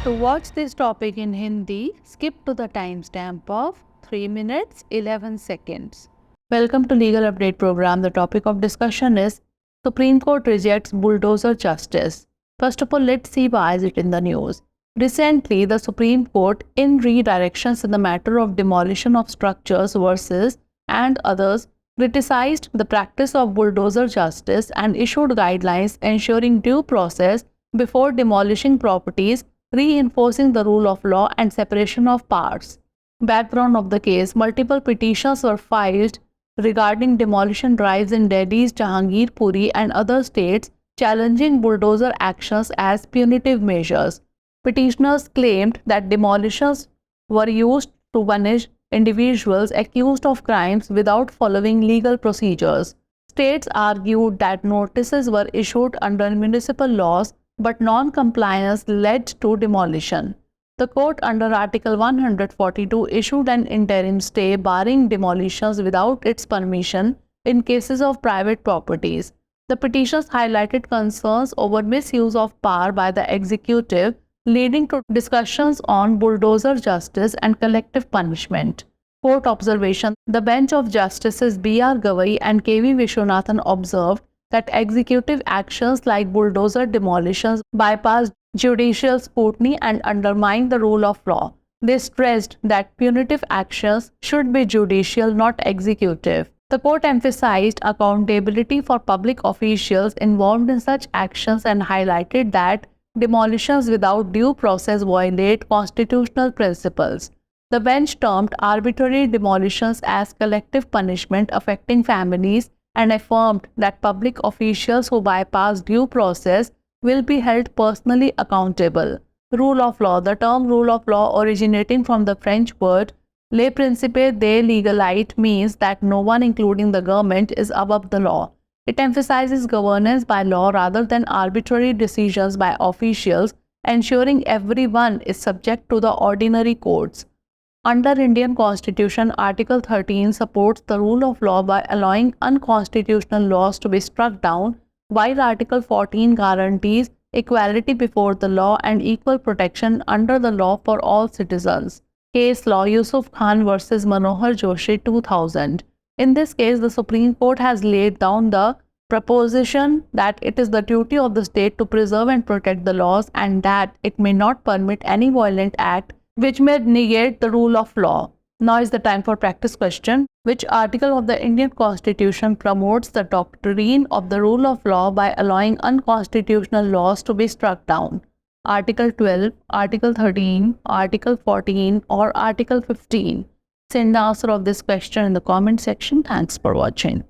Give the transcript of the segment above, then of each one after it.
To watch this topic in Hindi, skip to the timestamp of 3 minutes 11 seconds. Welcome to Legal Update Program. The topic of discussion is Supreme Court rejects bulldozer justice. First of all, let's see why is it in the news. Recently, the Supreme Court, in redirections in the matter of demolition of structures versus and others, criticized the practice of bulldozer justice and issued guidelines ensuring due process before demolishing properties, reinforcing the rule of law and separation of powers. Background of the case: multiple petitions were filed regarding demolition drives in Delhi's Jahangir Puri and other states, challenging bulldozer actions as punitive measures. Petitioners claimed that demolitions were used to punish individuals accused of crimes without following legal procedures. States argued that notices were issued under municipal laws, but non-compliance led to demolition. The court, under Article 142, issued an interim stay barring demolitions without its permission in cases of private properties. The petitions highlighted concerns over misuse of power by the executive, leading to discussions on bulldozer justice and collective punishment. Court observation: the bench of Justices B.R. Gavai and K.V. Vishwanathan observed that executive actions like bulldozer demolitions bypass judicial scrutiny and undermine the rule of law. They stressed that punitive actions should be judicial, not executive. The court emphasized accountability for public officials involved in such actions and highlighted that demolitions without due process violate constitutional principles. The bench termed arbitrary demolitions as collective punishment affecting families and affirmed that public officials who bypass due process will be held personally accountable. Rule of law: the term rule of law, originating from the French word le principe de l'égalité, means that no one, including the government, is above the law. It emphasizes governance by law rather than arbitrary decisions by officials, ensuring everyone is subject to the ordinary courts. Under Indian Constitution, Article 13 supports the rule of law by allowing unconstitutional laws to be struck down, while Article 14 guarantees equality before the law and equal protection under the law for all citizens. Case law: Yusuf Khan versus Manohar Joshi 2000. In this case, the Supreme Court has laid down the proposition that it is the duty of the state to preserve and protect the laws and that it may not permit any violent act which may negate the rule of law. Now is the time for practice question. Which article of the Indian Constitution promotes the doctrine of the rule of law by allowing unconstitutional laws to be struck down? Article 12, Article 13, Article 14 or Article 15? Send the answer of this question in the comment section. Thanks for watching.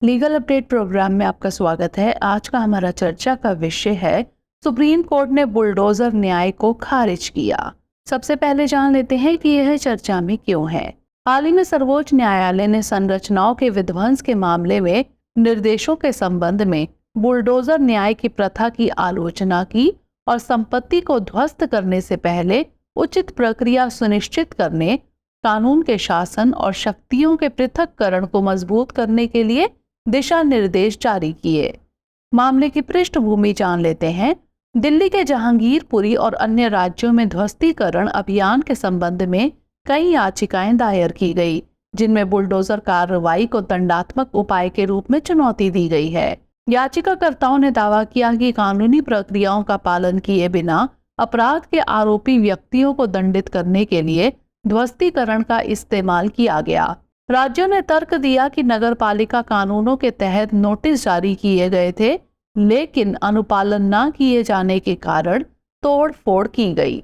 Legal update program में आपका स्वागत है। आज का हमारा चर्चा का विषय है सुप्रीम कोर्ट ने बुलडोजर न्याय को खारिज किया। सबसे पहले जान लेते हैं कि यह चर्चा में क्यों है। हाल ही में सर्वोच्च न्यायालय ने संरचनाओं के विध्वंस के मामले में निर्देशों के संबंध में बुलडोजर न्याय की प्रथा की आलोचना की और संपत्ति को ध्वस्त करने से पहले उचित प्रक्रिया सुनिश्चित करने, कानून के शासन और शक्तियों के पृथक्करण को मजबूत करने के लिए दिशा निर्देश जारी किए। मामले की पृष्ठभूमि जान लेते हैं। दिल्ली के जहांगीरपुरी और अन्य राज्यों में ध्वस्तीकरण अभियान के संबंध में कई याचिकाएं दायर की गई, जिनमें बुलडोजर कार्रवाई को दंडात्मक उपाय के रूप में चुनौती दी गई है। याचिकाकर्ताओं ने दावा किया कि कानूनी प्रक्रियाओं का पालन किए बिना अपराध के आरोपी व्यक्तियों को दंडित करने के लिए ध्वस्तीकरण का इस्तेमाल किया गया। राज्यों ने तर्क दिया कि नगरपालिका कानूनों के तहत नोटिस जारी किए गए थे, लेकिन अनुपालन न किए जाने के कारण तोड़-फोड़ की गई।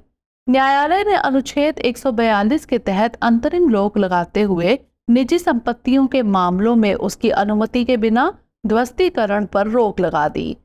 न्यायालय ने अनुच्छेद 142 के तहत अंतरिम रोक लगाते हुए निजी संपत्तियों के मामलों में उसकी अनुमति के बिना ध्वस्तीकरण पर रोक लगा दी।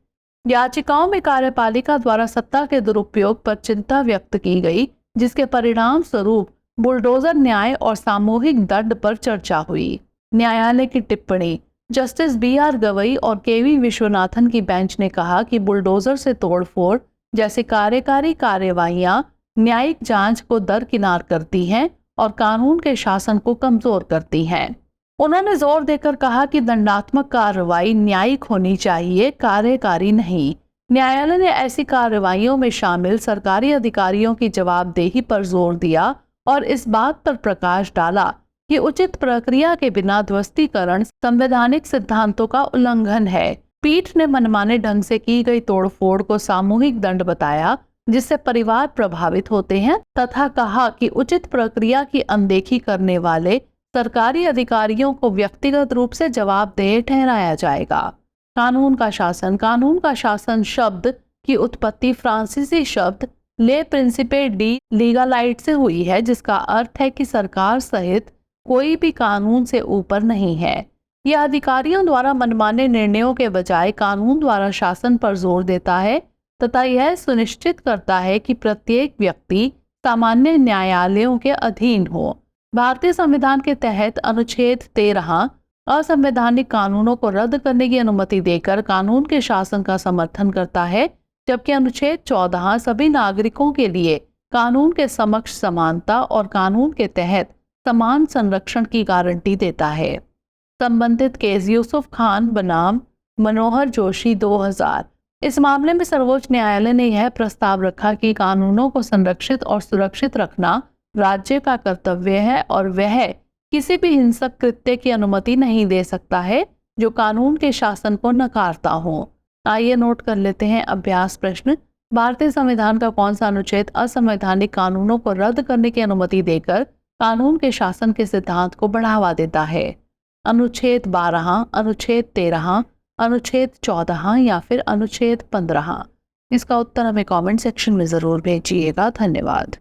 याचिकाओं में कार्यपालिका द्वारा सत्ता के दुरुपयोग पर चिंता व्यक्त की गई, जिसके परिणाम स्वरूप बुलडोजर न्याय और सामूहिक दंड पर चर्चा हुई। न्यायालय की टिप्पणी: जस्टिस B.R. गवई और K.V. विश्वनाथन की बेंच ने कहा कि बुलडोजर से तोड़फोड़ जैसे कार्यकारी कार्रवाइयां न्यायिक जांच को दरकिनार करती हैं और कानून के शासन को कमजोर करती हैं। उन्होंने जोर देकर कहा कि दंडात्मक कार्रवाई न्यायिक होनी चाहिए, कार्यकारी नहीं। न्यायालय ने ऐसी कार्रवाइयों में शामिल सरकारी अधिकारियों की जवाबदेही पर जोर दिया और इस बात पर प्रकाश डाला कि उचित प्रक्रिया के बिना ध्वस्तीकरण संवैधानिक सिद्धांतों का उल्लंघन है। पीठ ने मनमाने ढंग से की गई तोड़फोड़ को सामूहिक दंड बताया जिससे परिवार प्रभावित होते हैं तथा कहा कि उचित प्रक्रिया की अनदेखी करने वाले सरकारी अधिकारियों को व्यक्तिगत रूप से जवाबदेह ठहराया जाएगा। कानून का शासन शब्द की उत्पत्ति फ्रांसीसी शब्द ले प्रिंसिपे डी लीगालाइट से हुई है जिसका अर्थ है कि सरकार सहित कोई भी कानून से ऊपर नहीं है। यह अधिकारियों द्वारा मनमाने निर्णयों के बजाय कानून द्वारा शासन पर जोर देता है तथा यह सुनिश्चित करता है कि प्रत्येक व्यक्ति सामान्य न्यायालयों के अधीन हो। भारतीय संविधान के तहत अनुच्छेद 13 असंवैधानिक कानूनों को रद्द करने की अनुमति देकर कानून के शासन का समर्थन करता है, जबकि अनुच्छेद 14 सभी नागरिकों के लिए कानून के समक्ष समानता और कानून के तहत समान संरक्षण की गारंटी देता है। संबंधित केस यूसुफ खान बनाम मनोहर जोशी 2000। इस मामले में सर्वोच्च न्यायालय ने यह प्रस्ताव रखा कि कानूनों को संरक्षित और सुरक्षित रखना राज्य का कर्तव्य है और वह किसी भी हिंसक कृत्य की अनुमति नहीं दे सकता है जो कानून के शासन को नकारता हो। आइए नोट कर लेते हैं अभ्यास प्रश्न। भारतीय संविधान का कौन सा अनुच्छेद असंवैधानिक कानूनों को रद्द करने की अनुमति देकर कानून के शासन के सिद्धांत को बढ़ावा देता है? अनुच्छेद 12, अनुच्छेद 13, अनुच्छेद 14 या फिर अनुच्छेद 15? इसका उत्तर हमें कमेंट सेक्शन में जरूर भेजिएगा। धन्यवाद।